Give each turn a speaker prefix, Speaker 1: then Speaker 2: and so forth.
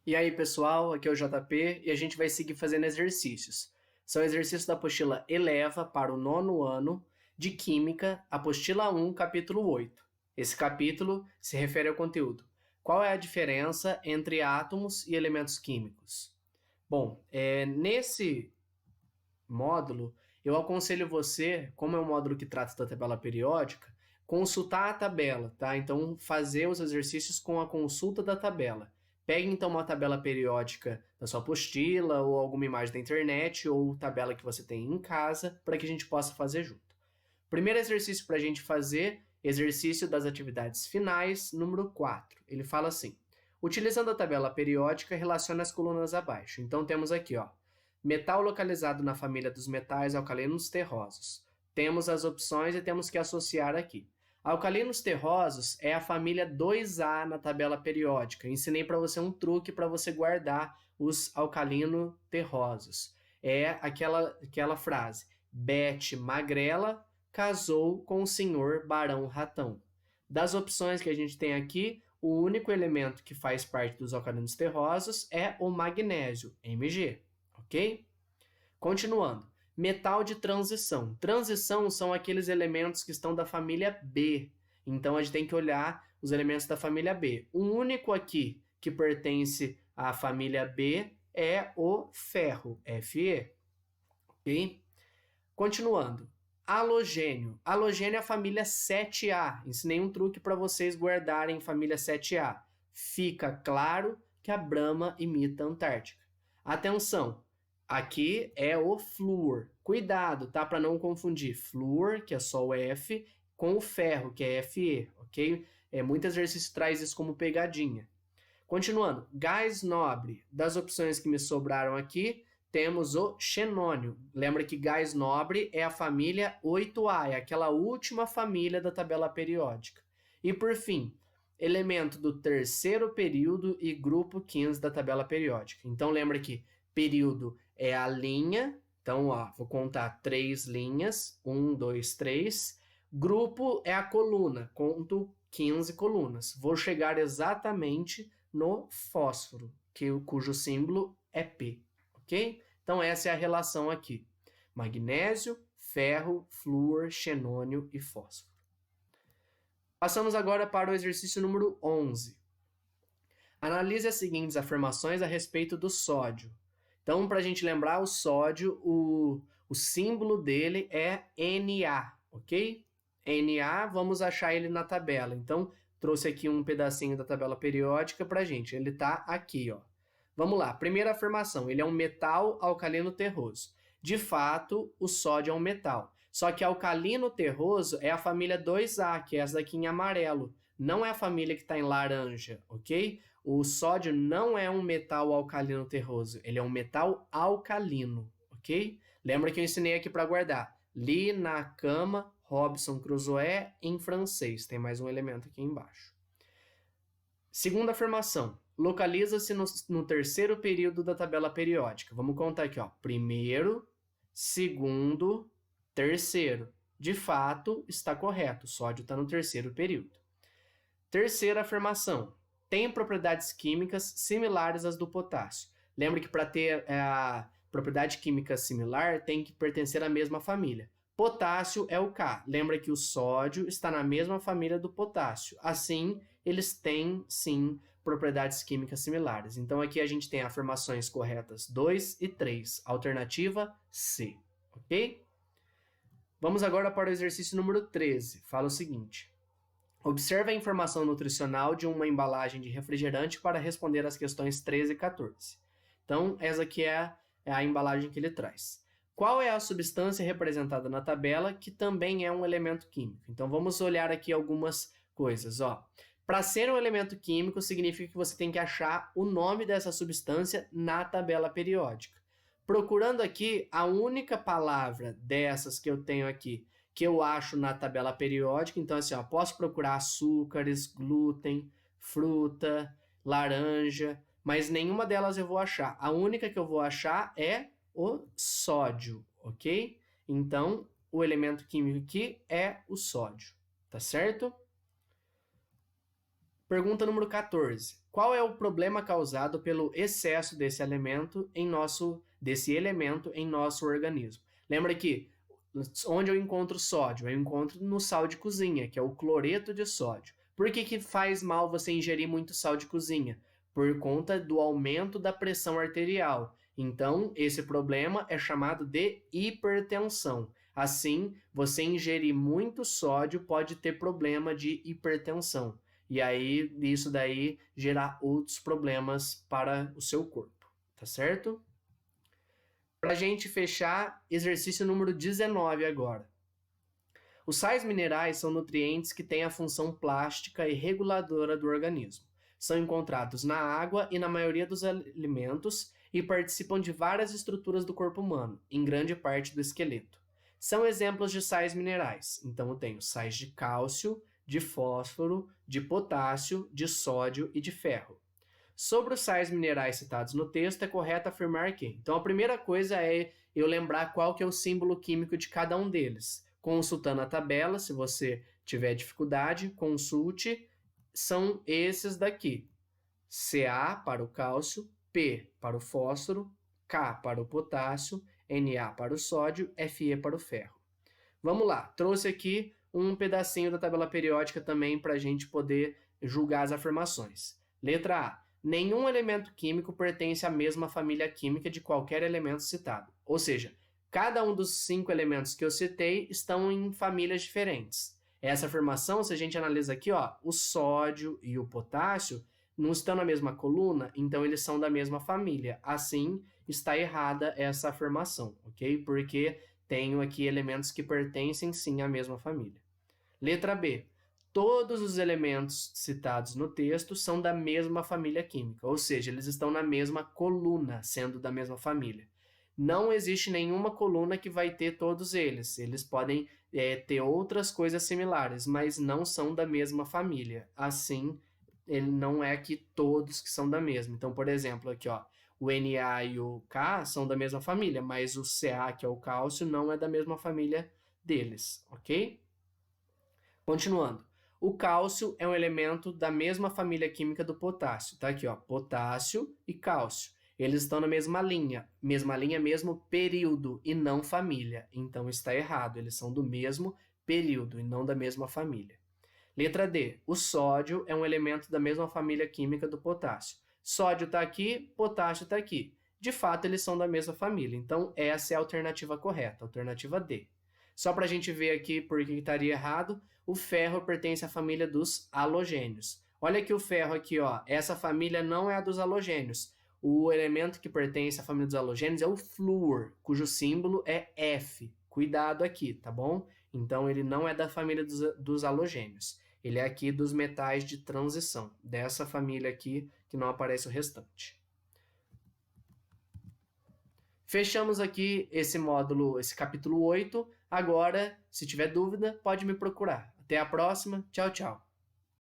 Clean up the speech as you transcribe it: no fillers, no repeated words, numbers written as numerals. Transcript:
Speaker 1: E aí, pessoal, aqui é o JP e a gente vai seguir fazendo exercícios. São exercícios da apostila Eleva para o nono ano de Química, apostila 1, capítulo 8. Esse capítulo se refere ao conteúdo. Qual é a diferença entre átomos e elementos químicos? Bom, nesse módulo, eu aconselho você, como é um módulo que trata da tabela periódica, consultar a tabela, tá? Então, fazer os exercícios com a consulta da tabela. Pegue, então, uma tabela periódica da sua apostila, ou alguma imagem da internet, ou tabela que você tem em casa, para que a gente possa fazer junto. Primeiro exercício para a gente fazer, exercício das atividades finais, número 4. Ele fala assim, utilizando a tabela periódica, relacione as colunas abaixo. Então, temos aqui, ó, metal localizado na família dos metais alcalinos terrosos. Temos as opções e temos que associar aqui. Alcalinos terrosos é a família 2A na tabela periódica. Ensinei para você um truque para você guardar os alcalino terrosos. É aquela frase, Beth Magrela casou com o senhor Barão Ratão. Das opções que a gente tem aqui, o único elemento que faz parte dos alcalinos terrosos é o magnésio, Mg. Ok? Continuando. Metal de transição. Transição são aqueles elementos que estão da família B. Então, a gente tem que olhar os elementos da família B. O único aqui que pertence à família B é o ferro, Fe. Ok? Continuando. Halogênio. Halogênio é a família 7A. Ensinei um truque para vocês guardarem família 7A. Fica claro que a Brahma imita a Antártica. Atenção! Aqui é o flúor. Cuidado, tá? Para não confundir flúor, que é só o F, com o ferro, que é Fe, ok? Muito exercício traz isso como pegadinha. Continuando, gás nobre. Das opções que me sobraram aqui, temos o xenônio. Lembra que gás nobre é a família 8A, é aquela última família da tabela periódica. E por fim, elemento do terceiro período e grupo 15 da tabela periódica. Então lembra que período é a linha, então ó, vou contar 3 linhas, 1, 2, 3. Grupo é a coluna, conto 15 colunas. Vou chegar exatamente no fósforo, cujo símbolo é P, ok? Então essa é a relação aqui. Magnésio, ferro, flúor, xenônio e fósforo. Passamos agora para o exercício número 11. Analise as seguintes afirmações a respeito do sódio. Então, para a gente lembrar, o sódio, o símbolo dele é Na, ok? Na, vamos achar ele na tabela. Então, trouxe aqui um pedacinho da tabela periódica para a gente. Ele está aqui, ó. Vamos lá. Primeira afirmação, ele é um metal alcalino terroso. De fato, o sódio é um metal. Só que alcalino terroso é a família 2A, que é essa daqui em amarelo. Não é a família que está em laranja, ok? O sódio não é um metal alcalino terroso, ele é um metal alcalino, ok? Lembra que eu ensinei aqui para guardar. Li na cama, Robson Crusoe, em francês. Tem mais um elemento aqui embaixo. Segunda afirmação. Localiza-se no terceiro período da tabela periódica. Vamos contar aqui, ó. Primeiro, segundo, terceiro. De fato, está correto. O sódio está no terceiro período. Terceira afirmação. Tem propriedades químicas similares às do potássio. Lembre que para ter a propriedade química similar, tem que pertencer à mesma família. Potássio é o K. Lembra que o sódio está na mesma família do potássio. Assim, eles têm, sim, propriedades químicas similares. Então, aqui a gente tem afirmações corretas 2 e 3. Alternativa C. Ok? Vamos agora para o exercício número 13. Fala o seguinte. Observe a informação nutricional de uma embalagem de refrigerante para responder às questões 13 e 14. Então, essa aqui é a embalagem que ele traz. Qual é a substância representada na tabela que também é um elemento químico? Então, vamos olhar aqui algumas coisas. Para ser um elemento químico, significa que você tem que achar o nome dessa substância na tabela periódica. Procurando aqui, a única palavra dessas que eu tenho aqui que eu acho na tabela periódica, então assim, posso procurar açúcares, glúten, fruta, laranja, mas nenhuma delas eu vou achar. A única que eu vou achar é o sódio, ok? Então, o elemento químico aqui é o sódio, tá certo? Pergunta número 14. Qual é o problema causado pelo excesso desse elemento em nosso organismo? Lembra que onde eu encontro sódio? Eu encontro no sal de cozinha, que é o cloreto de sódio. Por que faz mal você ingerir muito sal de cozinha? Por conta do aumento da pressão arterial. Então, esse problema é chamado de hipertensão. Assim, você ingerir muito sódio pode ter problema de hipertensão. E aí, isso daí gerar outros problemas para o seu corpo, tá certo? Para a gente fechar, exercício número 19 agora. Os sais minerais são nutrientes que têm a função plástica e reguladora do organismo. São encontrados na água e na maioria dos alimentos e participam de várias estruturas do corpo humano, em grande parte do esqueleto. São exemplos de sais minerais. Então, eu tenho sais de cálcio, de fósforo, de potássio, de sódio e de ferro. Sobre os sais minerais citados no texto, é correto afirmar que... Então, a primeira coisa é eu lembrar qual que é o símbolo químico de cada um deles. Consultando a tabela, se você tiver dificuldade, consulte. São esses daqui. Ca para o cálcio, P para o fósforo, K para o potássio, Na para o sódio, Fe para o ferro. Vamos lá, trouxe aqui um pedacinho da tabela periódica também para a gente poder julgar as afirmações. Letra A. Nenhum elemento químico pertence à mesma família química de qualquer elemento citado. Ou seja, cada um dos 5 elementos que eu citei estão em famílias diferentes. Essa afirmação, se a gente analisa aqui, ó, o sódio e o potássio não estão na mesma coluna, então eles são da mesma família. Assim, está errada essa afirmação, ok? Porque tenho aqui elementos que pertencem sim à mesma família. Letra B. Todos os elementos citados no texto são da mesma família química, ou seja, eles estão na mesma coluna, sendo da mesma família. Não existe nenhuma coluna que vai ter todos eles. Eles podem ter outras coisas similares, mas não são da mesma família. Assim, ele não é que todos que são da mesma. Então, por exemplo, aqui, ó, o Na e o K são da mesma família, mas o Ca, que é o cálcio, não é da mesma família deles, ok? Continuando. O cálcio é um elemento da mesma família química do potássio. Tá aqui, ó, potássio e cálcio. Eles estão na mesma linha, mesmo período e não família. Então está errado, eles são do mesmo período e não da mesma família. Letra D. O sódio é um elemento da mesma família química do potássio. Sódio está aqui, potássio está aqui. De fato, eles são da mesma família. Então, essa é a alternativa correta, alternativa D. Só para a gente ver aqui por que estaria errado, o ferro pertence à família dos halogênios. Olha aqui o ferro aqui, ó. Essa família não é a dos halogênios. O elemento que pertence à família dos halogênios é o flúor, cujo símbolo é F. Cuidado aqui, tá bom? Então, ele não é da família dos halogênios. Ele é aqui dos metais de transição, dessa família aqui que não aparece o restante. Fechamos aqui esse módulo, esse capítulo 8. Agora, se tiver dúvida, pode me procurar. Até a próxima. Tchau, tchau.